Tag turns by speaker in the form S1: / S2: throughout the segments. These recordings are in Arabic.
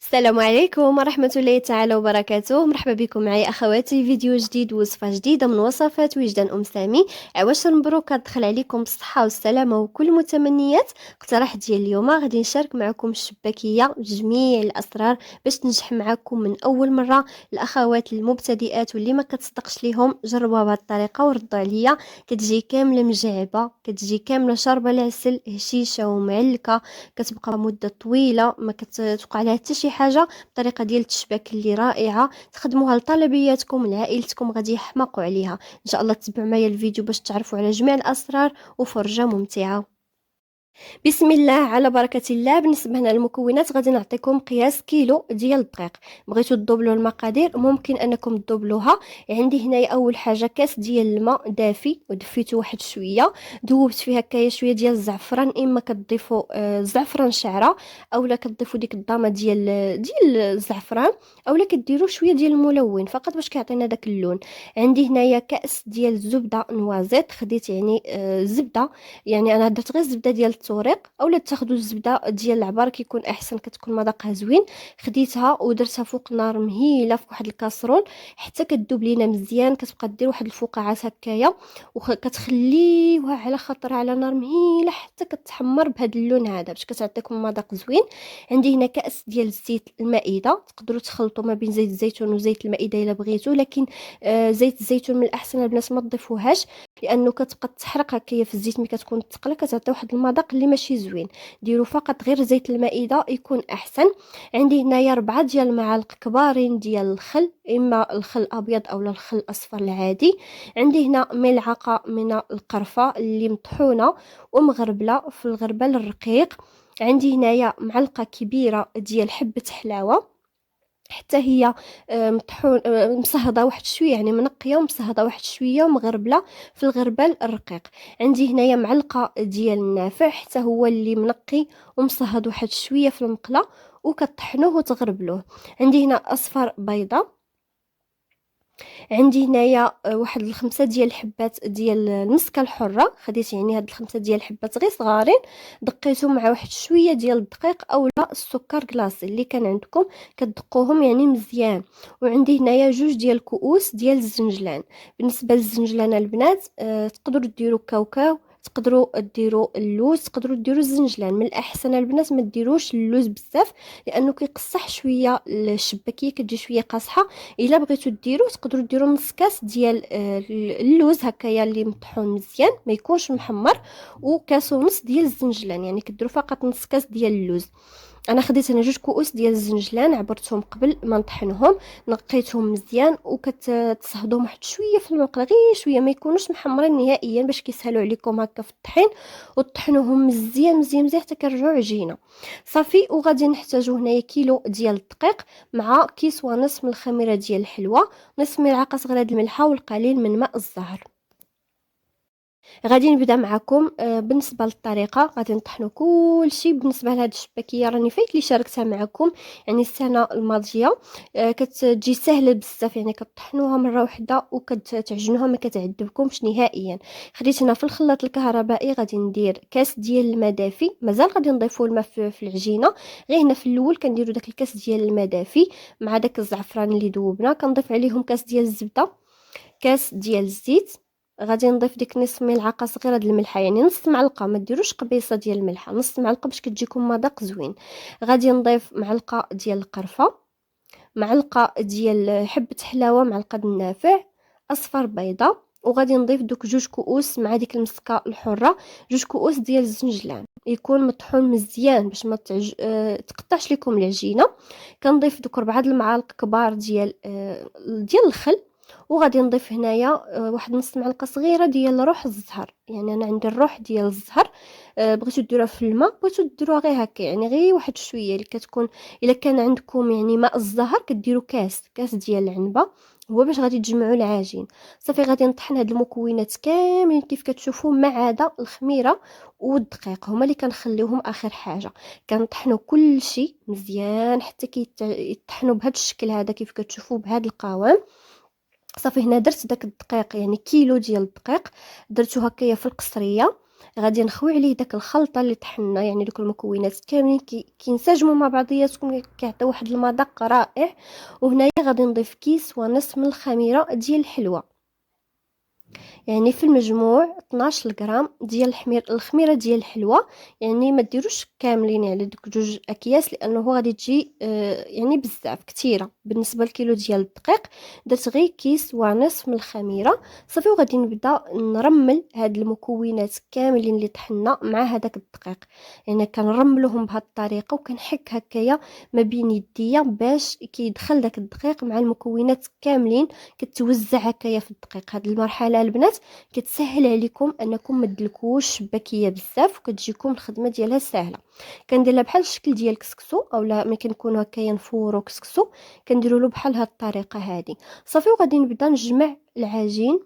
S1: السلام عليكم ورحمة الله تعالى وبركاته. مرحبا بكم معي أخواتي فيديو جديد ووصفة جديدة من وصفات وجدان أم سامي. عواشر مبروك، كتدخل عليكم بالصحة والسلامة وكل متمنيات. اقتراح ديال اليوم غادي نشارك معكم الشباكية جميع الأسرار باش تنجح معكم من أول مرة. الأخوات المبتدئات واللي ما كتصدقش ليهم جربوها بهذه الطريقة وردوا عليا. كتجي كاملة مجعبة، كتجي كاملة شاربة العسل، هشيشة ومعلكة، كتبقى مدة طويلة ما كتوقع لها حتى شي حاجه. بطريقه ديال التشباك اللي رائعه، تخدموها لطلبياتكم لعائلتكم غادي يحماقوا عليها. ان شاء الله تتبعوا معايا الفيديو باش تعرفوا على جميع الاسرار وفرجه ممتعه. بسم الله على بركة الله. بالنسبة هنا للمكونات غادي نعطيكم قياس كيلو ديال الدقيق. بغيتو تدوبلوا المقادير ممكن انكم تدوبلوها. عندي هنايا اول حاجه كاس ديال الماء دافي ودفيتو واحد شويه، ذوبت فيه هكايا شويه ديال الزعفران، اما كتضيفوا زعفران شعره اولا كتضيفوا ديك الضامه ديال الزعفران، اولا كديروا شويه ديال الملون فقط باش كيعطينا داك اللون. عندي هنايا كاس ديال الزبده نوازيت، خديت يعني زبده، يعني انا درت غير الزبده ديال التوريق، اولا تاخذوا الزبده ديال العبار كيكون احسن، كتكون مذاقها زوين. خديتها ودرتها فوق نار مهيله في واحد الكاسرول حتى كتذوب لينا مزيان. كتبقى دير واحد الفقاعات هكايا وكتخليوها على خطر على نار مهيله حتى كتحمر بهذا اللون هذا باش كتعطيكم مذاق زوين. عندي هنا كاس ديال الزيت المائده، تقدروا تخلطوا ما بين زيت الزيتون وزيت المائده الا بغيتوا، لكن زيت الزيتون من الاحسن البنات ما تضيفوهاش، لانه كتبقى تحرق هكايا في الزيت ملي كتكون تقله، كتعطي واحد المذاق اللي ماشي زوين. ديروا فقط غير زيت المائده يكون احسن. عندي هنايا 4 ديال المعالق كبارين ديال الخل، اما الخل الابيض او الخل الاصفر العادي. عندي هنا ملعقه من القرفه اللي مطحونه ومغربله في الغربال الرقيق. عندي هنايا معلقه كبيره ديال حبه حلاوه حتى هي مطحون مصهده واحد شويه، يعني منقيه ومصهده واحد شويه ومغربله في الغربال الرقيق. عندي هنايا معلقه ديال النافع حتى هو اللي منقي ومصهد واحد شويه في المقله، وكطحنوه وتغربلوه. عندي هنا اصفر بيضه. عندي هنايا واحد الخمسة ديال الحبات ديال المسكه الحره، خديت يعني هاد الخمسة ديال الحبات غير صغارين، دقيتهم مع واحد شويه ديال الدقيق اولا السكر كلاصي اللي كان عندكم، كتدقوهم يعني مزيان. وعندي هنايا 2 كؤوس ديال الزنجلان. بالنسبه للزنجلان البنات تقدروا ديروا كاوكاو، تقدروا ديروا اللوز، تقدروا ديروا الزنجلان. من الاحسن البنات ما ديروش اللوز بزاف لانه كيقصح شويه الشباكيه، كتجي شويه قاصحه. الا بغيتو ديروا تقدروا ديروا نص كاس ديال اللوز هكايا اللي مطحون مزيان ما يكونش محمر، وكاس ونص ديال الزنجلان، يعني كديروا فقط نص كاس ديال اللوز. انا خديت هنا 2 كؤوس ديال الزنجلان، عبرتهم قبل ما نطحنهم، نقيتهم مزيان وكتصهدوهم واحد شويه في المقله، غير شويه ما يكونوش محمرين نهائيا باش كيسهلوا عليكم هكا في الطحين. وطحنوهم مزيان مزيان مزيان حتى كيرجعوا عجينه صافي. وغادي نحتاجو هنايا كيلو ديال الدقيق مع كيس ونصف من الخميره ديال الحلوه، نصف ملعقه صغيره د الملحه والقليل من ماء الزهر. غادي نبدا معكم بالنسبه للطريقه. غادي نطحنوا كلشي. بالنسبه لهاد الشباكيه راني فايت لي شاركتها معكم يعني السنه الماضيه. كتجي سهله بزاف، يعني كطحنوها مره واحده وكتعجنوها ما كتعذبكمش نهائيا. خديت هنا في الخلاط الكهربائي غادي ندير كاس ديال الماء دافي، مازال غادي نضيفوا الماء في العجينه، غير هنا في الاول كنديروا داك الكاس ديال الماء دافي مع داك الزعفران اللي ذوبنا، كنضيف عليهم كاس ديال الزبده، كاس ديال الزيت. غادي نضيف ديك نصف ملعقه صغيره د الملحه، يعني نص معلقه، ما ديروش قبيصه ديال الملحه، نص معلقه باش كتجيكم مذاق زوين. غادي نضيف معلقه ديال القرفه، معلقه ديال حبه حلاوه، معلقه د النافع، اصفر بيضه. وغادي نضيف دوك 2 كؤوس مع ديك المسكه الحره، 2 كؤوس ديال الزنجلان يكون مطحون مزيان باش ما تقطعش لكم العجينه. كنضيف دوك 4 المعالق كبار ديال الخل. وغادي نضيف هنايا واحد نص معلقه صغيره ديال روح الزهر، يعني انا عندي الروح ديال الزهر. بغيتو ديروها في الماء، بغيتو ديروها غير هكا، يعني غير واحد شويه اللي كتكون. الا كان عندكم يعني ماء الزهر كديروا كاس ديال العنبه، هو باش غادي تجمعوا العجين. صافي غادي نطحن هاد المكونات كاملين كيف كتشوفوا ما عدا الخميره والدقيق، هما اللي كنخليوهم اخر حاجه. كنطحنوا كل شيء مزيان حتى كيطحنوا بهذا الشكل هذا كيف كتشوفوا بهذا القوام. صافي هنا درت داك الدقيق، يعني كيلو ديال الدقيق درتو هكايا في القصريه. غادي نخوي عليه داك الخلطه اللي طحنا، يعني دوك المكونات كاملين كينسجموا مع بعضياتهم، كيعطيو واحد المذاق رائع. وهنايا غادي نضيف كيس ونصف من الخميره ديال الحلوه، يعني في المجموع 12 غرام ديال الخميره ديال الحلوه. يعني ما ديروش كاملين على دوك 2 اكياس، لانه غادي تجي يعني بزاف كثيره بالنسبه للكيلو ديال الدقيق. درت غير كيس ونصف من الخميره صافي، وغادي نبدا نرمل هاد المكونات كاملين اللي طحنا مع هذاك الدقيق. يعني كنرملوهم بهذه الطريقه، وكنحك هكايا ما بين يديا باش كيدخل داك الدقيق مع المكونات كاملين، كتوزع هكايا في الدقيق. هاد المرحله البنات كتسهل عليكم انكم ما تدلكوش شباكيه بزاف، وكتجيكم الخدمه ديالها سهله. كنديرها بحال الشكل ديال الكسكسو، اولا ملي كنكونوا هكايا نفورو كسكسو كنديروا له بحال هاد الطريقه هذه صافي. وغادي نبدا نجمع العجين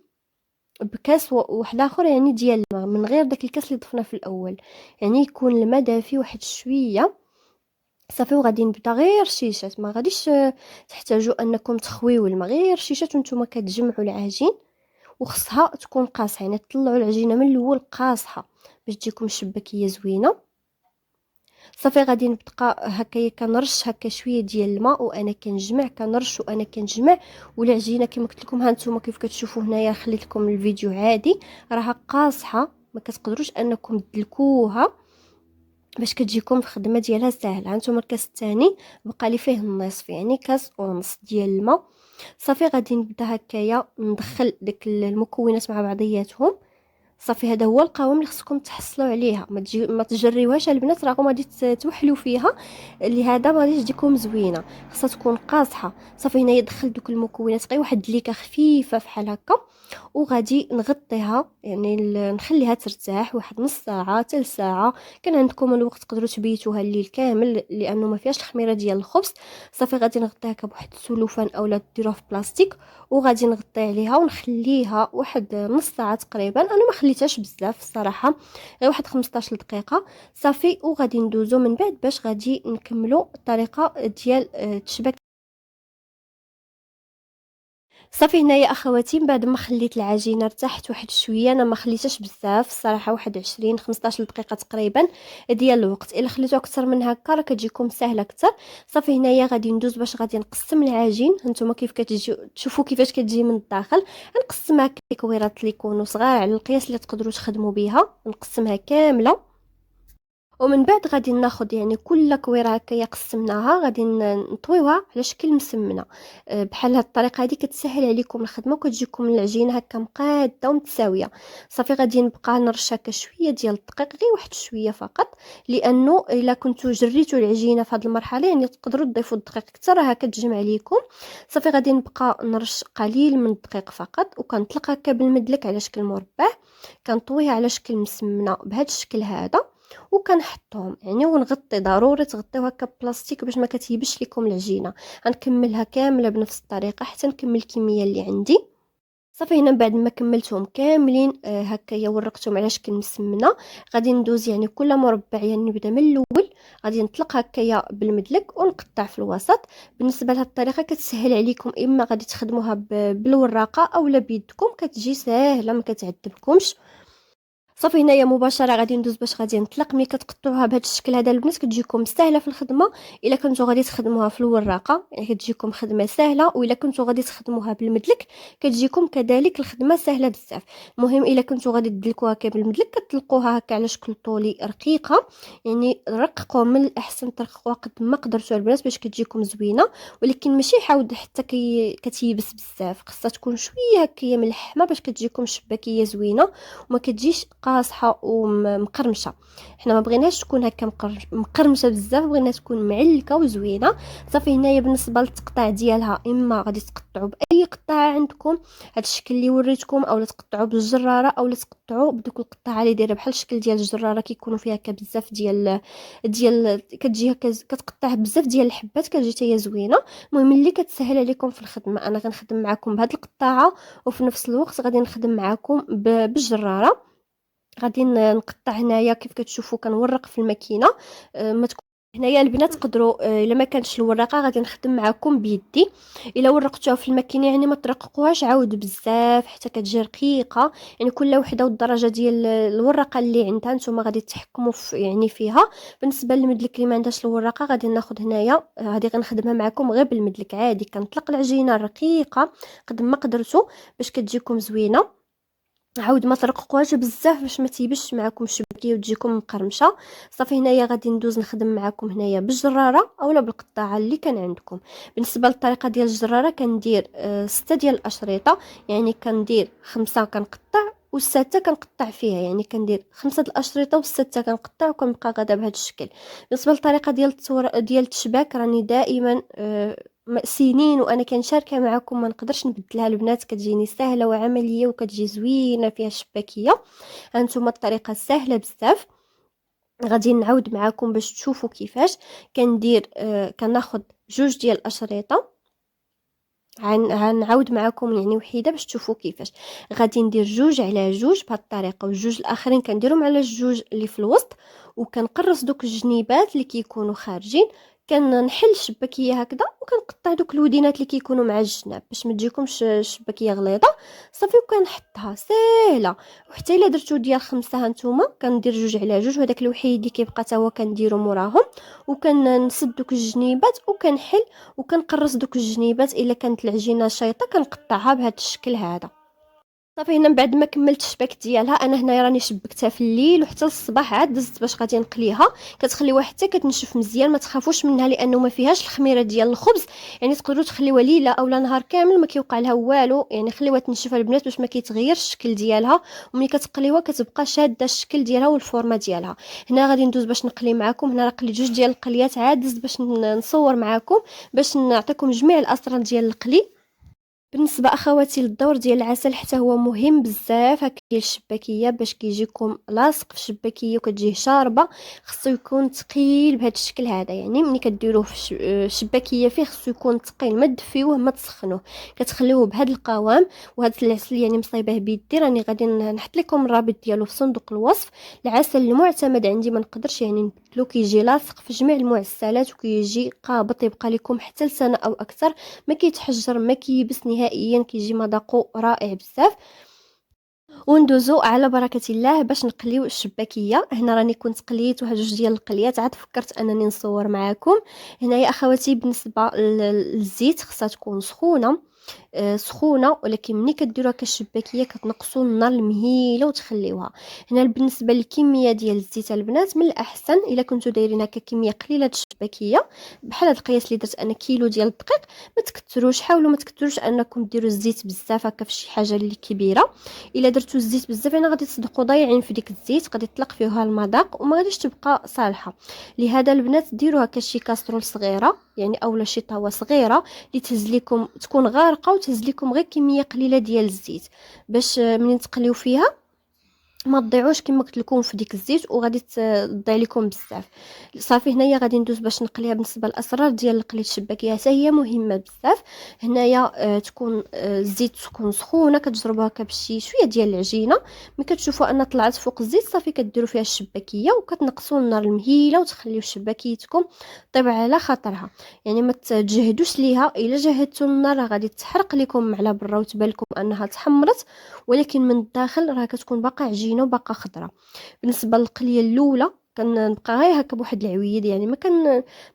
S1: بكاس واحد اخر، يعني ديال الماء، من غير داك الكاس اللي ضفنا في الاول، يعني يكون الماء دافي واحد شويه صافي. وغادي نبدا غير شيشات، ما غاديش تحتاجوا انكم تخويو الماء، غير شيشات وانتم كتجمعوا العجين. وخصها تكون قاصحه، يعني تطلعوا العجينه من الاول قاصحه باش تجيكم الشباكيه زوينه. صافي غادي نبقى هكايا كنرش هكا شويه ديال الماء وانا كنجمع، كنرش وانا كنجمع. والعجينه كما قلت لكم ها نتوما كيف كتشوفوا هنايا، خليت لكم الفيديو عادي، راها قاصحه، ما كتقدروش انكم تدلكوها باش كتجيكم الخدمه ديالها سهله. هانتوما الكاس الثاني بقى لي فيه النصف، يعني كاس ونص ديال الماء صافي. غادي نبدا هكايا ندخل داك المكونات مع بعضياتهم صافي. هذا هو القوام اللي خصكم تحصلوا عليها، ما تجريوهاش البنات، راكم غادي توحلوا فيها، لهذا ما غاديش تجيكم زوينه، خصها تكون قاصحه صافي. هنايا دخل دوك المكونات غير واحد الليكه خفيفه بحال هكا، وغادي نغطيها، يعني نخليها ترتاح واحد نص ساعه حتى ساعه. كان عندكم الوقت تقدروا تبيتوها الليل كامل لانه ما فيهاش الخميره ديال الخبز صافي. غادي نغطيها بواحد السلوفان اولا ديروها في بلاستيك، وغادي نغطي عليها ونخليها واحد نص ساعه تقريبا. انا ما خليتهاش بزاف الصراحه، غير واحد 15 دقيقه صافي. وغادي ندوزو من بعد باش غادي نكملوا الطريقه ديال التشباك صافي. هنايا اخواتي من بعد ما خليت العجينه ارتاحت واحد شويه، انا ما خليتهاش بزاف الصراحه، واحد 20 15 دقيقه تقريبا ديال الوقت. الا خليتو اكثر من هكا راه كتجيكم سهله اكثر صافي. هنايا غادي ندوز باش غادي نقسم العجين، هانتوما كيف كتجي تشوفوا كيفاش كتجي من الداخل. نقسمها كويرات اللي يكونوا صغار على القياس اللي تقدروا تخدموا بها، نقسمها كامله. ومن بعد غادي ناخذ يعني كل كويره هكايا قسمناها غادي نطويوها على شكل مسمنه. بحال هاد الطريقه هذه كتسهل عليكم الخدمه وكتجيكم العجينه هكا مقاده ومتساويه صافي. غادي نبقى نرش هكا شويه ديال الدقيق، غير واحد شويه فقط، لانه الا كنتو جريتو العجينه في هذه المرحله يعني تقدروا تضيفوا الدقيق اكثر، راه كتجمع عليكم صافي. غادي نبقى نرش قليل من الدقيق فقط، وكنطلق هكا بالمدلك على شكل مربع، كنطويه على شكل مسمنه بهذا الشكل هذا، وكنحطهم يعني ونغطي. ضروري تغطيو هكا بلاستيك باش ما كتيبش لكم العجينه. غنكملها كامله بنفس الطريقه حتى نكمل الكميه اللي عندي صافي. هنا بعد ما كملتهم كاملين هكايا ورقتهم على شكل مسمنه، غادي ندوز يعني كل مربع، يعني نبدا من الاول غادي نطلق هكايا بالمدلك ونقطع في الوسط. بالنسبه لهاد الطريقه كتسهل عليكم، اما غادي تخدموها بالوراقه اولا بيدكم، كتجي ساهله ما كتعذبكمش صافي. هنايا مباشره غادي ندوز باش غادي نطلق. ملي كتقطعوها بهذا الشكل هذا البنات كتجيكم سهله في الخدمه. الا كنتو غادي تخدموها في الوراقه يعني كتجيكم خدمه سهله، والا كنتو غادي تخدموها بالمدلك كتجيكم كذلك الخدمه سهله بزاف. المهم الا كنتو غادي تدلكوها هكا بالمدلك كتلقوها هكا على شكل طولي رقيقه، يعني رققوا من الاحسن ترققوا قد ما قدرتوا البنات باش كتجيكم زوينه، ولكن ماشي حاود حتى كتيبس بزاف، خاصها تكون شويه هكايا ملحمه باش كتجيكم شباكيه زوينه وما كتجيش قاصحه ومقرمشه. حنا ما بغيناش تكون هكا مقرمشه بزاف، بغينا تكون معلكه وزوينه صافي. هنايا بالنسبه للتقطاع ديالها، اما غادي تقطعوا باي قطاعه عندكم هذا الشكل اللي وريتكم، اولا تقطعوا بالجراره اولا تقطعوا بدوك القطاعه اللي دايره بحال الشكل ديال الجراره كيكونوا فيها هكا بزاف ديال كتجي هكا كتقطع بزاف ديال الحبات كتجي حتى هي زوينه. المهم اللي كتسهل عليكم في الخدمه، انا غنخدم معكم بهذه القطاعه وفي نفس الوقت غادي نخدم معكم بالجراره. غادي نقطع هنايا كيف كتشوفوا كنورق في الماكينه ما هنايا البنات تقدروا الا ما كانش الوراقه غادي نخدم معكم بيدي. الا ورقتوها في الماكينه يعني ما ترققوهاش عاود بزاف حتى كتجي رقيقه. يعني كل وحده والدرجه ديال الوراقه اللي عندها نتوما غادي تحكموا في يعني فيها. بالنسبه للمدلك اللي ما عندهاش الوراقه غادي ناخذ هنايا غادي غنخدمها معكم غير بالمدلك عادي. كنطلق العجينه رقيقه قد ما قدرتوا باش كتجيكم زوينه. عاود ما ترققوهاش بزاف باش ما تيبش معكم شبكيه وتجيكم مقرمشه. صافي هنايا غادي ندوز نخدم معكم هنايا بالجراره اولا بالقطاعه اللي كان عندكم. بالنسبه للطريقه ديال الجراره كندير 6 ديال الاشرطه. يعني كندير 5 كنقطع والسته كنقطع فيها. يعني كندير 5 الاشرطه والسته كنقطع وكنبقى غادا بهذا الشكل. بالنسبه للطريقه ديال ديال التشباك راني دائما سنين وانا كنشاركها معكم ما نقدرش نبدلها البنات. كتجيني سهله وعمليه وكتجي زوينه فيها شباكيه. هانتوما الطريقه سهله بزاف. غادي نعاود معكم باش تشوفوا كيفاش كندير. كناخذ 2 ديال الاشرطه. غنعاود معكم يعني وحيده باش تشوفوا كيفاش غادي ندير 2 على 2 بهذه الطريقه. والجوج الاخرين كنديرهم على الجوج اللي في الوسط. وكنقرص دوك الجنيبات اللي كيكونوا خارجين. كنحل الشباكيه هكذا وكنقطع دوك الودينات اللي كيكونوا مع الجناب باش ما تجيكمش الشباكيه غليظه. صافي وكنحطها ساهله. وحتى الا درتو ديال 5 هانتوما كندير 2 على 2 وهداك الوحيد اللي كيبقى تا هو كنديرو موراهم. وكنسد دوك الجنيبات وكنحل وكنقرص دوك الجنيبات. الا كانت العجينه شايطه كنقطعها بهذا الشكل هذا. صافي هنا من بعد ما كملت الشباك ديالها انا هنايا راني شبكتها في الليل وحتى الصباح عاد دزت باش غادي نقليها. كتخليوها حتى كتنشف مزيان ما تخافوش منها لانه ما فيهاش الخميره ديال الخبز. يعني تقدروا تخليوها ليله اولا نهار كامل ما كيوقع لها والو. يعني خليوها تنشف البنات باش ما كيتغيرش الشكل ديالها. وملي كتقليوها كتبقى شاده الشكل ديالها والفورمه ديالها. هنا غادي ندوز باش نقلي معكم. هنا راه قليت 2 ديال القليات عاد دزت باش نصور معكم باش نعطيكم جميع الاسرار ديال القلي. بالنسبه اخواتي للدور ديال العسل حتى هو مهم بزاف هكا ديال الشباكيه باش كيجيكم لاصق في الشباكيه وكتجيه شاربه. خصو يكون ثقيل بهذا الشكل هذا. يعني ملي كديروه في الشباكيه فيه خصو يكون ثقيل ما تدفيوه ما تسخنوه. كتخليوه بهذا القوام. وهذا العسل يعني مصايبه بيدي راني غادي نحط لكم الرابط ديالو في صندوق الوصف. العسل المعتمد عندي ما نقدرش يعني نبدلو. كيجي لاصق في جميع المعسلات وكيجي قابط يبقى لكم حتى لسنه او اكثر. ما كيتحجر ما كيبس نهائيا. كيجي مذاقو رائع بزاف. وندوزو على بركه الله باش نقليو الشباكيه. هنا راني كنت قليت واحد 2 ديال القليات عاد فكرت انني نصور معكم. هنايا اخواتي بالنسبه للزيت خصها تكون سخونه. سخونه. ولكن ملي كديروها كالشباكيه كتنقصوا النار المهيله وتخليوها. هنا بالنسبه للكميه ديال الزيت البنات من الاحسن الا كنتو دايرين هكا كميه قليله الشباكيه بحال هذا القياس اللي درت انا كيلو ديال الدقيق. ما تكثروش حاولوا ما تكثروش انكم ديروا الزيت بزاف هكا في شي حاجه اللي كبيره. الا درتو الزيت بزاف انا غادي تصدقوا ضايعين في ديك الزيت غادي يطلق فيها المذاق وما غاديش تبقى صالحه. لهذا البنات ديروها كشي كاسرول صغيره يعني اولا شي طاوه صغيره اللي تهز لكم تكون غارقه وتهز لكم غير كميه قليله ديال الزيت باش منين تقليو فيها ما تضيعوش كما قلت لكم في ديك الزيت وغادي تضيع لكم بزاف. صافي هنايا غادي ندوز باش نقليها. بالنسبه للاسرار ديال قليه الشباكيه حتى هي مهمه بزاف. هنايا تكون الزيت تكون سخونه كتجربوها هكا بشي شويه ديال العجينه. ملي كتشوفوا ان طلعت فوق الزيت صافي كديروا فيها الشباكيه وكتنقصوا النار المهيله وتخليو شباكيتكم طيب على خاطرها. يعني ما تجهدوش ليها. الا جهدتوا النار غادي تحرق لكم على برا وتبان لكم انها تحمرت ولكن من الداخل راه كتكون باقا عجينه وباقا خضره. بالنسبه للقليه الاولى كنبقى غير هكا بواحد العويد. يعني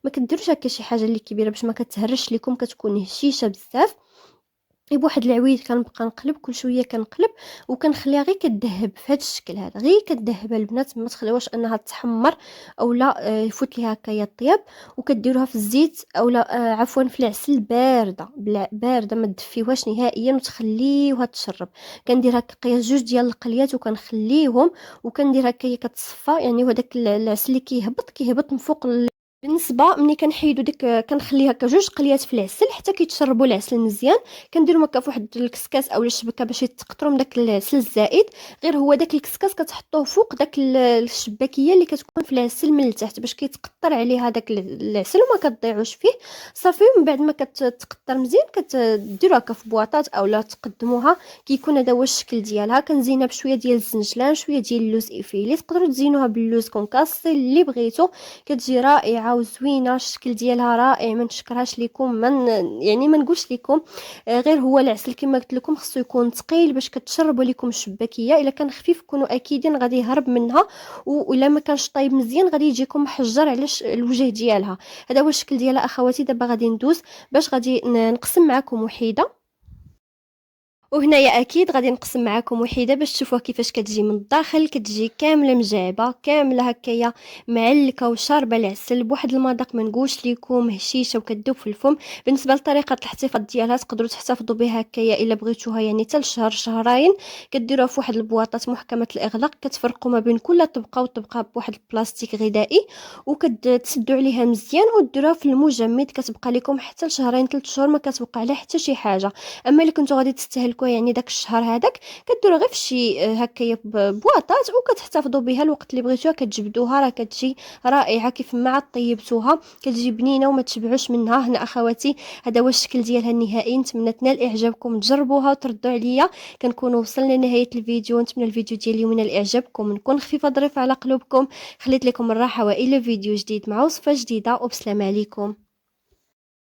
S1: ما كديروش هكا شي حاجه اللي كبيره باش ما كتهرش لكم كتكون هشيشه بزاف. بواحد العويد كنبقى نقلب كل شويه كنقلب وكنخليها غير كتذهب في هذا الشكل هذا. غير كتذهب البنات ما تخليوهاش انها تحمر اولا يفوت ليها هكايا الطياب. وكديروها في الزيت اولا عفوا في العسل بارده بارده ما تدفيوهاش نهائيا وتخليوها تشرب. كندير هكا قياس 2 ديال القليات وكنخليهم وكندير هكايا كتصفى. يعني وهداك العسل اللي كيهبط من فوق. بالنسبه ملي كنحيدو ديك كنخليها هكا 2 قليات في العسل حتى كيتشربوا العسل مزيان. كنديرهم هكا في واحد الكسكاس اولا الشبكه باش يتقطروا من داك العسل الزائد. غير هو داك الكسكاس كتحطوه فوق داك الشباكيه اللي كتكون في العسل من التحت باش كيتقطر عليها داك العسل وما كتضيعوش فيه. صافي من بعد ما كتقطر مزيان كتديروها هكا في بواطات اولا تقدموها. كيكون هذا هو الشكل ديالها. كنزينها بشويه ديال الزنجلان شويه ديال اللوز افيلي. تقدروا تزينوها باللوز كونكاسي اللي بغيتو كتجي رائعه رائعه وزوينه، الشكل ديالها رائع، ما نشكرهاش لكم، من يعني ما نقولش لكم. غير هو العسل كما قلت لكم خصو يكون ثقيل باش كتشربوا لكم الشباكيه. الا كان خفيف كونوا اكيدين غادي يهرب منها، ولا ما كانش طايب مزيان غادي يجيكم محجر على الوجه ديالها. هذا هو الشكل ديالها اخواتي. دابا غادي ندوز باش غادي نقسم معكم وحيده. وهنايا اكيد غادي نقسم معكم وحيده باش تشوفوها كيفاش كتجي من الداخل، كتجي كامله مجعبه كامله هكايا معلكه وشاربه العسل بواحد المذاق ما نقولش لكم، هشيشه وكتذوب في الفم. بالنسبه لطريقه الاحتفاظ ديالها تقدروا تحتفظوا بها هكايا الا بغيتوها يعني حتى لشهر شهرين. كديروها في واحد البواطات محكمه الاغلاق، كتفرقوا ما بين كل طبقه وطبقه بواحد البلاستيك غذائي، وكتسدوا عليها مزيان وديروها في المجمد. كتبقى لكم حتى لشهرين 3 شهور ما كتوقع عليها حتى شي حاجه. اما اللي كنتو غادي تستهلكوها يعني داك الشهر هذاك، كديروا غير في شي هكايا بواطات وكتحتفظوا بها الوقت اللي بغيتوها. كتجبدوها راه كتجي رائعه كيف ما عاد طيبتوها، كتجي بنينه وما تشبعوش منها. هنا اخواتي هذا هو الشكل ديالها النهائي. نتمنى تنال اعجابكم، تجربوها وتردوا عليا. كنكونوا وصلنا لنهايه الفيديو. نتمنى الفيديو ديالي ينال اعجابكم، نكون خفيفه ظريفه على قلوبكم. خليت لكم الراحه والى فيديو جديد مع وصفه جديده، وبسلام عليكم.